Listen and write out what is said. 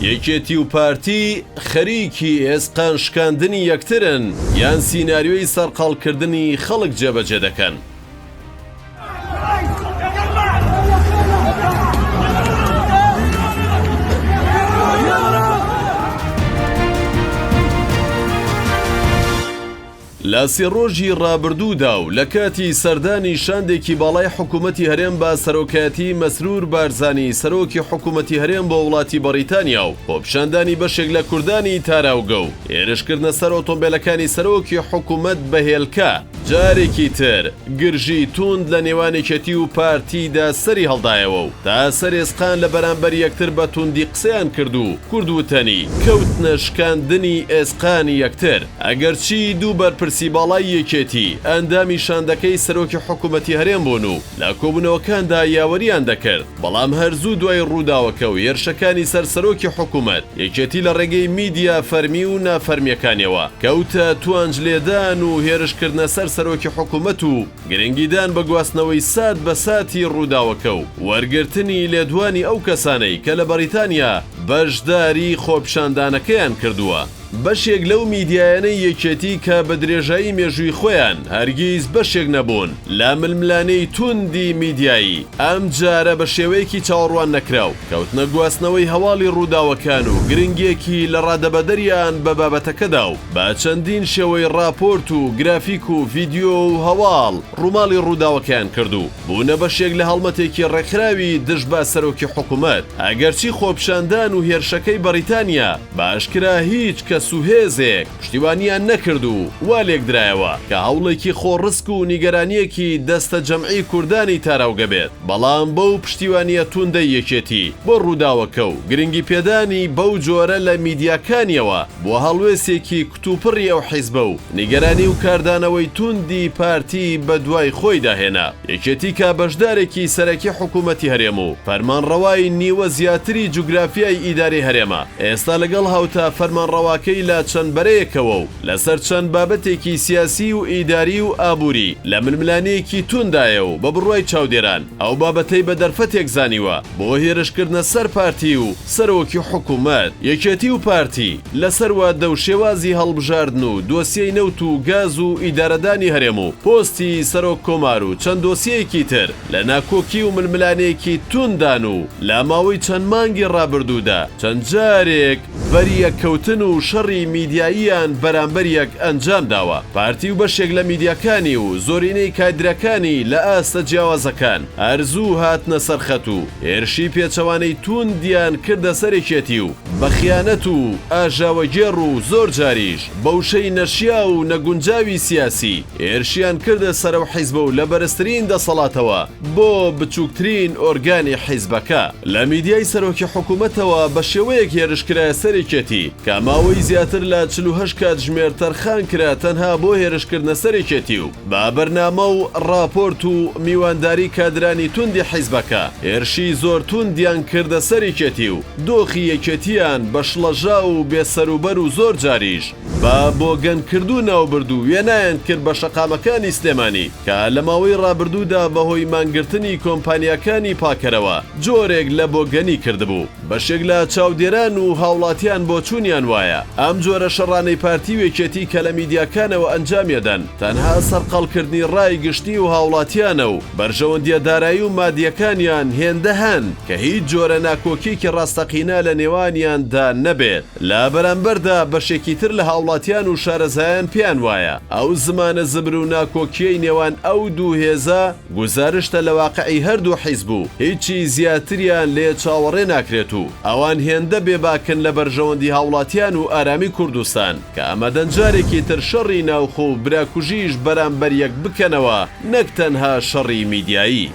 یەکێتی و پارتی خەریکی ئێسقان شکاندنی یەکترن یان سیناریۆی سەرقاڵکردنی خەڵک جێبەجێ دەکەن. لە سێڕۆژی ڕابردوودا و لە کاتی سەردانی شاندێکی باڵای حکوومەتی هەرێم بە سەرۆکایەتی مەسرور بارزانی سەرۆکی حکوومەتی هەرێم بۆ وڵاتی بەریتانیا و خۆپشاندانی بەشێک لە کوردانی تاراوگە و هێرشکردنە سەر ئۆتۆمبیلەکانی سەرۆکی حکوومەت بەهێلکە جارێکی تر گرژی توند لە نێوانێکەتی و پارتیدا سەری هەڵدایەوە و تا سەر ئێسقان لە بەرامبەر یەکتر بە توندی قسەیان کرد و کورد وتەنی کەوتنە شکاندنی ئێسقانی یەکتر ئەگەرچی دوو بەرپرسی باڵای یەکێتی ئەندامی شاندەکەی سەرۆکی حکوومەتی هەرێم بوون و لە کۆبوونەوەکاندا یاوەریان دەکرد بەڵام هەرزوو دوای ڕووداوەکە و هێرشەکانی سەر سەرۆکی حکوومەت یەکێتی لە ڕێگەی میدیا فەرمی و نافەرمیەکانیەوە کەوتە توانجلێدان و هێرشکردنە سەر سەرۆکی حکوومەت و گرنگیدان بە گواستنەوەی سات بە ساتی ڕووداوەکە و وەرگرتنی لێدوانی ئەو کەسانەی کە لە بەریتانیا بەشداری خۆپشاندانەکەیان کردووە. بەشێک لەو میدیایانەی یەکێتی کە بە درێژایی مێژووی خۆیان هەرگیز بەشێک نەبوون لە ململانەی توندی میدیایی ئەم جارە بە شێوەیەکی چاوەڕوان نەکراو کەوتنە گواستنەوەی هەواڵی ڕووداوەکان و گرنگیەکی لە ڕادەبەدەریان بە بابەتەکەدا و بە چەندین شێوەی راپۆرت و گرافیک و ڤیدیۆ و هەواڵ ڕووماڵی ڕووداوەکەیان کردو بوونە بەشێک لە هەڵمەتێکی ڕێکخراوی دژبا سەرۆکی حکوومەت ئەگەرچی خۆپشاندان و هێرشەکەی بەریتانیا باشکرا هیچ سوهێزێک پشتیوانیان نەکرد و وا لێکدرایەوە کە هەوڵێکی خۆڕسک و نیگەرانیەکی دەستە جەمعی کوردانی تاراوگە بێت بەڵام بەو پشتیوانیە توندە یەکێتی بۆ ڕووداوەکە و گرنگی پێدانی بەو جۆرە لە میدیاکانیەوە بۆ هەڵوێستێکی کتوپڕی ئەو حیزبە و نیگەرانی و کاردانەوەی توندی پارتی بە دوای خۆی داهێنا یەکێتی کە بەشدارێکی سەرەکی حکوومەتی هەرێم و فەرمانڕەوای نیوە زیاتری جوگرافیای ئیداری هەرێمە ئێستا لەگەڵ هاوتا فەرمانڕەواکەی لە چەند بەرەیەکەوە و لەسەر چەند بابەتێکی سیاسی و ئیداری و ئابووری لە ململانەیەکی توندایە و بە بڕوای چاودێران ئەو بابەتەی بە دەرفەتێک زانیوە بۆ هێرشکردنە سەر پارتی و سەرۆکی حکوومەت یەکێتی و پارتی لەسەروا دەوشێوازی هەڵبژاردن و دۆسیەی نەوت و گاز و ئیدارەدانی هەرێم و پۆستی سەرۆک کۆمار و چەند دۆسیەیەکی تر لە ناکۆکی و ململانەیەکی توندان و لە ماوەی چەند مانگی ڕابردوودا چەند جارێک بەریەککەوتن و شەڕی میدیاییان بەرامبەر یەک ئەنجام داوە پارتی و بەشێک لە میدیاکانی و زۆرینەی کادرەکانی لە ئاستە جیاوازەکان هەرزوو هاتنە سەرخەت و هێرشی پێچەوانەی توندیان کردە سەرێکێتی و بە خیانەت و ئاژاوەگێڕ و زۆر جاریش بەوشەی نەشیا و نەگونجاوی سیاسی هێرشیان کردە سەرە و حیزبە و لە بەرزترین دەسەڵاتەوە بۆ بچووکترین ئۆرگانی حیزبەکە لە میدیای سەرۆکی حکوومەتەوە بە شێوەیەک هێرشکرایە سەرێکێتی کە ماوەی زیاتر لە 48 کات ژمێر تەرخان کرا تەنها بۆ هێرشکردنە سەرێکێتی و با بەرنامە و راپۆرت و میوانداری کادرانی توندی حیزبەکە هێرشی زۆر توندیان کردە سەرێکێتی و دۆخی یەکێتیان بە شڵەژا و بێسەروبەر و زۆر جاریش با بۆ گەنکردو ناوبردو وێنایان کرد بە شەقامەکانی سلێمانی کە لە ماوەی ڕابردوودا بەهۆی مانگرتنی کۆمپانیاکانی پاکەرەوە جۆرێک لە بۆگەنی کردبوو بەشێک لە چاودێران و هاوڵاتیان بۆ چوونیان وایە ئەم جۆرە شەڕانەی پارتی و یەکێتی کە لە میدیاکانەوە ئەنجامێدەن تەنها سەرقاڵکردنی ڕای گشتی و هاوڵاتیانە و بەرژەوەندیە دارایی و مادیەکانیان هێندە هەن کە هیچ جۆرە ناکۆکیکی ڕاستەقینە لە نێوانیاندا نەبێت لە بەرامبەردا بەشێکی تر لە هاوڵاتیان و شارەزایان پێیان وایە ئەو زمانە زبر و ناکۆکیەی نێوان ئەو دوو هێزە گوزارشتە لە واقعی هەردوو حیزب و هیچی زیاتریان لێ چاوەڕێ ناکرێت و ئەوان هێندە بێباکن لە بەرژەوەندی هاوڵاتیان و ئارامی کوردستان کە ئەمە دەنجارێکی تر شەڕی ناوخۆ و براکوژیش بەرامبەر یەک بکەنەوە نەک تەنها شەڕی میدیایی.